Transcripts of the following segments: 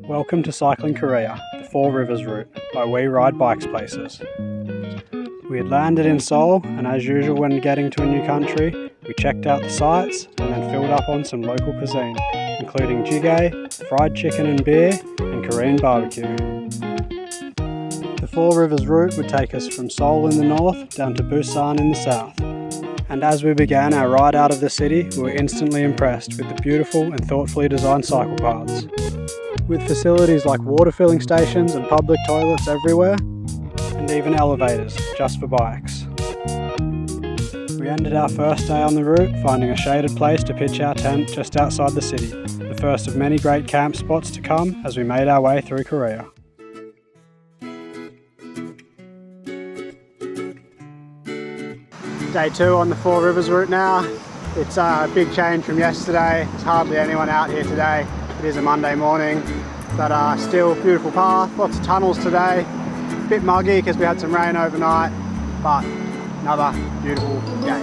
Welcome to Cycling Korea, the Four Rivers route by We Ride Bikes Places. We had landed in Seoul, and as usual when getting to a new country, we checked out the sights and then filled up on some local cuisine, including jjigae, fried chicken and beer, and Korean barbecue. The Four Rivers route would take us from Seoul in the north down to Busan in the south. And as we began our ride out of the city, we were instantly impressed with the beautiful and thoughtfully designed cycle paths. With facilities like water filling stations and public toilets everywhere, and even elevators just for bikes. We ended our first day on the route finding a shaded place to pitch our tent just outside the city, the first of many great camp spots to come as we made our way through Korea. Day 2 on the Four Rivers route now. It's a big change from yesterday. There's hardly anyone out here today. It is a Monday morning, but still beautiful path, lots of tunnels today. A bit muggy because we had some rain overnight, but another beautiful day.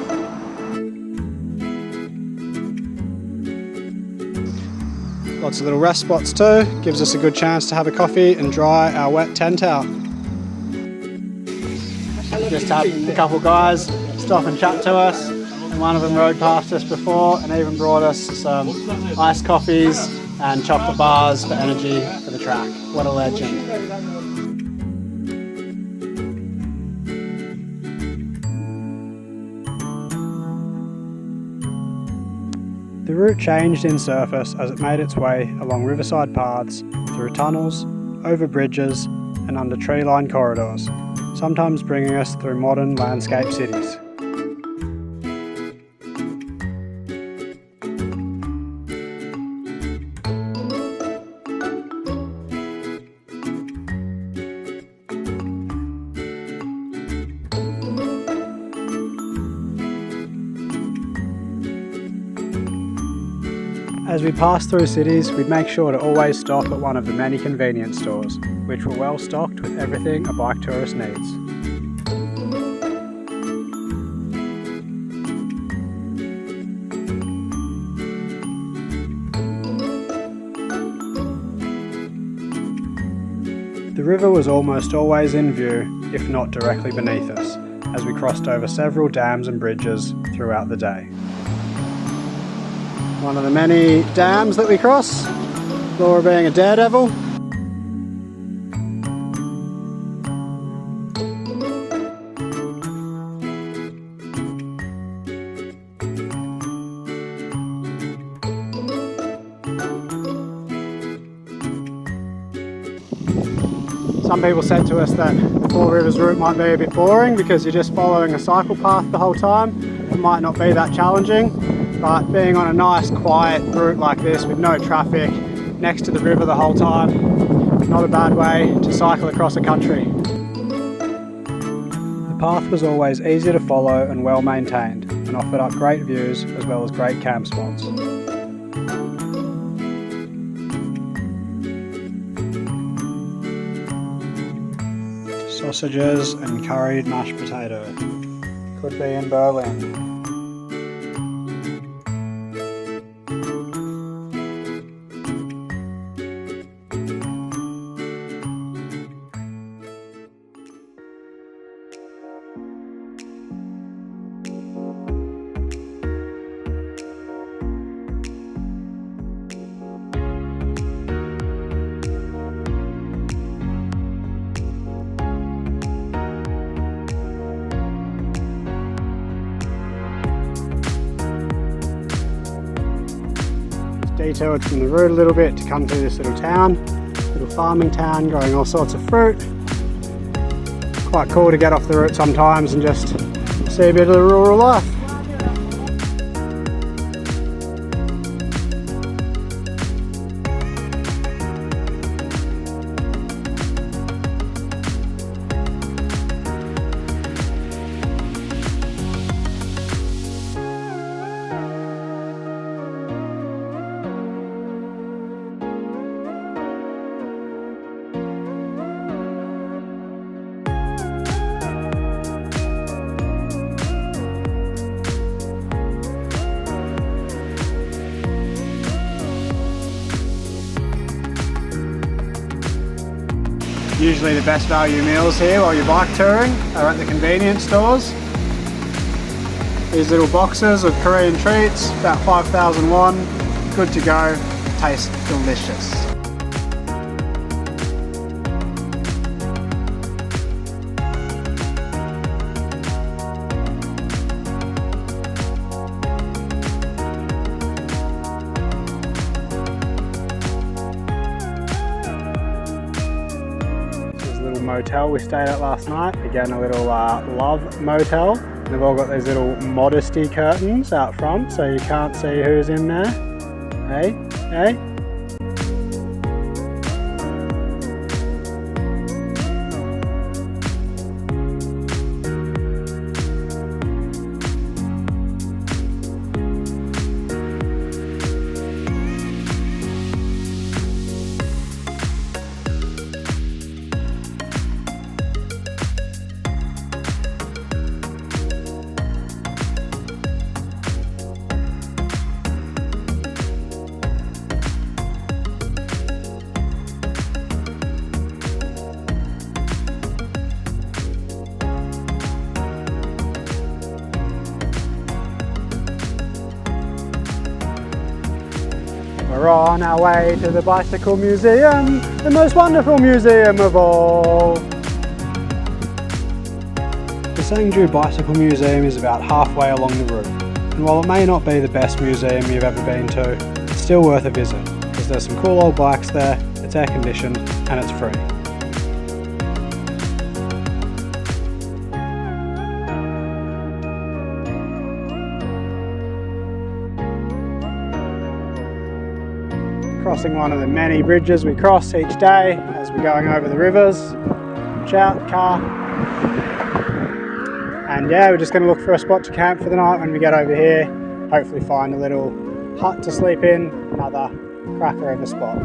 Lots of little rest spots too. Gives us a good chance to have a coffee and dry our wet tent out. Just had a couple guys stop and chat to us, and one of them rode past us before and even brought us some iced coffees and chocolate bars for energy for the track. What a legend. The route changed in surface as it made its way along riverside paths, through tunnels, over bridges and under tree-lined corridors, sometimes bringing us through modern landscape cities. As we passed through cities, we'd make sure to always stop at one of the many convenience stores, which were well stocked with everything a bike tourist needs. The river was almost always in view, if not directly beneath us, as we crossed over several dams and bridges throughout the day. One of the many dams that we cross, Laura being a daredevil. Some people said to us that the Four Rivers route might be a bit boring because you're just following a cycle path the whole time. It might not be that challenging. But being on a nice quiet route like this with no traffic, next to the river the whole time, not a bad way to cycle across a country. The path was always easy to follow and well maintained, and offered up great views as well as great camp spots. Sausages and curried mashed potato. Could be in Berlin. Detoured from the road a little bit to come through this little town, little farming town growing all sorts of fruit. Quite cool to get off the route sometimes and just see a bit of the rural life. Usually the best value meals here while you're bike touring are at the convenience stores. These little boxes of Korean treats, about 5,000 won, good to go, taste delicious. Motel we stayed at last night, again a little love motel. They've all got these little modesty curtains out front so you can't see who's in there. Hey, hey. We're on our way to the Bicycle Museum, the most wonderful museum of all. The Sangju Bicycle Museum is about halfway along the route, and while it may not be the best museum you've ever been to, it's still worth a visit, because there's some cool old bikes there, it's air conditioned, and it's free. Crossing one of the many bridges we cross each day as we're going over the rivers. Watch out, car. And yeah, we're just going to look for a spot to camp for the night when we get over here. Hopefully find a little hut to sleep in, another cracker of a spot.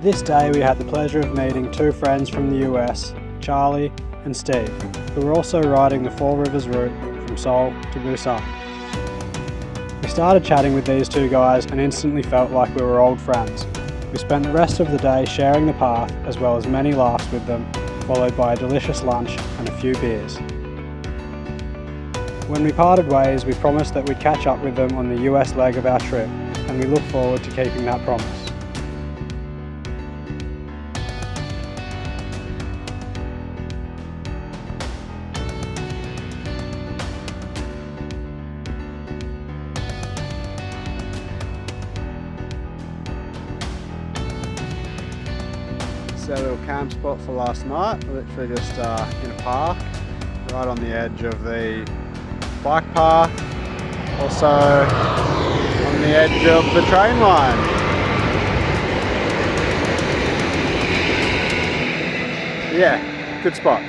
This day we had the pleasure of meeting two friends from the US, Charlie and Steve, who were also riding the Four Rivers route from Seoul to Busan. We started chatting with these two guys and instantly felt like we were old friends. We spent the rest of the day sharing the path as well as many laughs with them, followed by a delicious lunch and a few beers. When we parted ways, we promised that we'd catch up with them on the US leg of our trip, and we look forward to keeping that promise. Our little camp spot for last night, literally just in a park, right on the edge of the bike path, also on the edge of the train line. Yeah, good spot.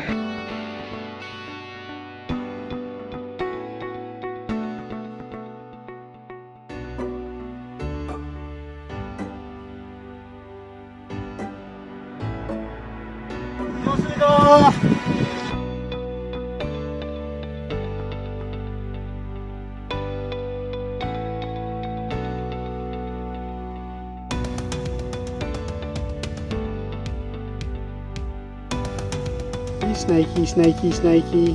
Snaky, snaky, snaky.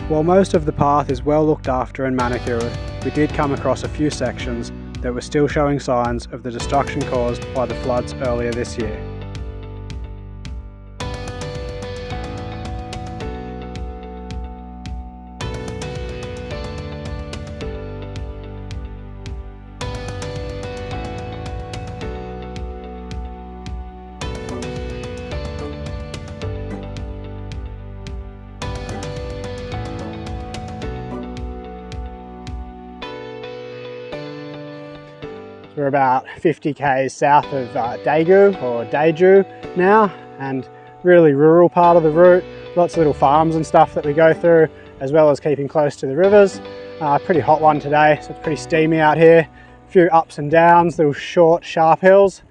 While most of the path is well looked after and manicured, we did come across a few sections that were still showing signs of the destruction caused by the floods earlier this year. We're about 50 k's south of Daegu or Daeju now, and really rural part of the route. Lots of little farms and stuff that we go through, as well as keeping close to the rivers. Pretty hot one today, so it's pretty steamy out here. A few ups and downs, little short, sharp hills.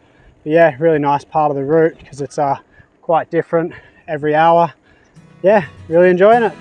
But yeah, really nice part of the route because it's quite different every hour. Yeah, really enjoying it.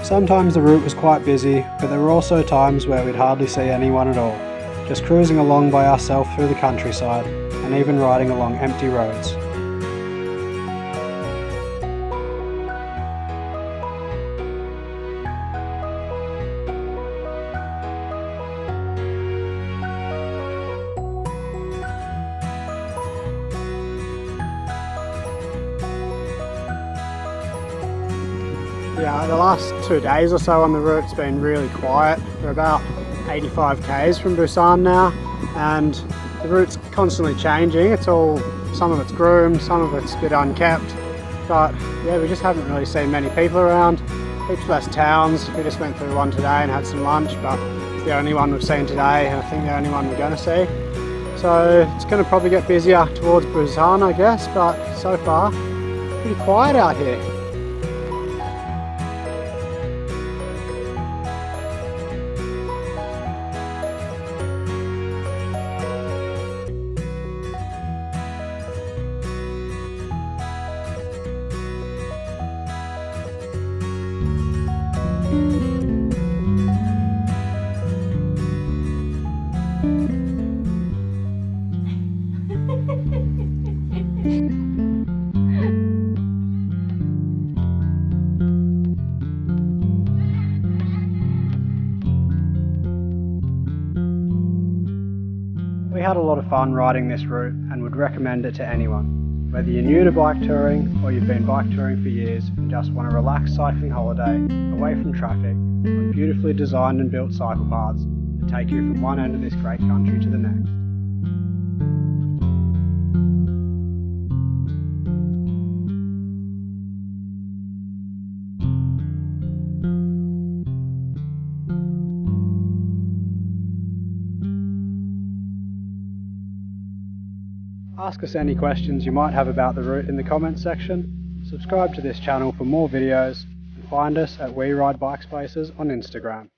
Sometimes the route was quite busy, but there were also times where we'd hardly see anyone at all, just cruising along by ourselves through the countryside and even riding along empty roads. Yeah, the last 2 days or so on the route's been really quiet. We're about 85 k's from Busan now, and the route's constantly changing. Some of it's groomed, some of it's a bit unkept, but yeah, we just haven't really seen many people around. Heaps less towns. We just went through one today and had some lunch, but it's the only one we've seen today, and I think the only one we're going to see. So it's going to probably get busier towards Busan, I guess, but so far, pretty quiet out here. We had a lot of fun riding this route and would recommend it to anyone. Whether you're new to bike touring or you've been bike touring for years and just want a relaxed cycling holiday away from traffic on beautifully designed and built cycle paths that take you from one end of this great country to the next. Ask us any questions you might have about the route in the comments section, subscribe to this channel for more videos, and find us at We Ride Bike Spaces on Instagram.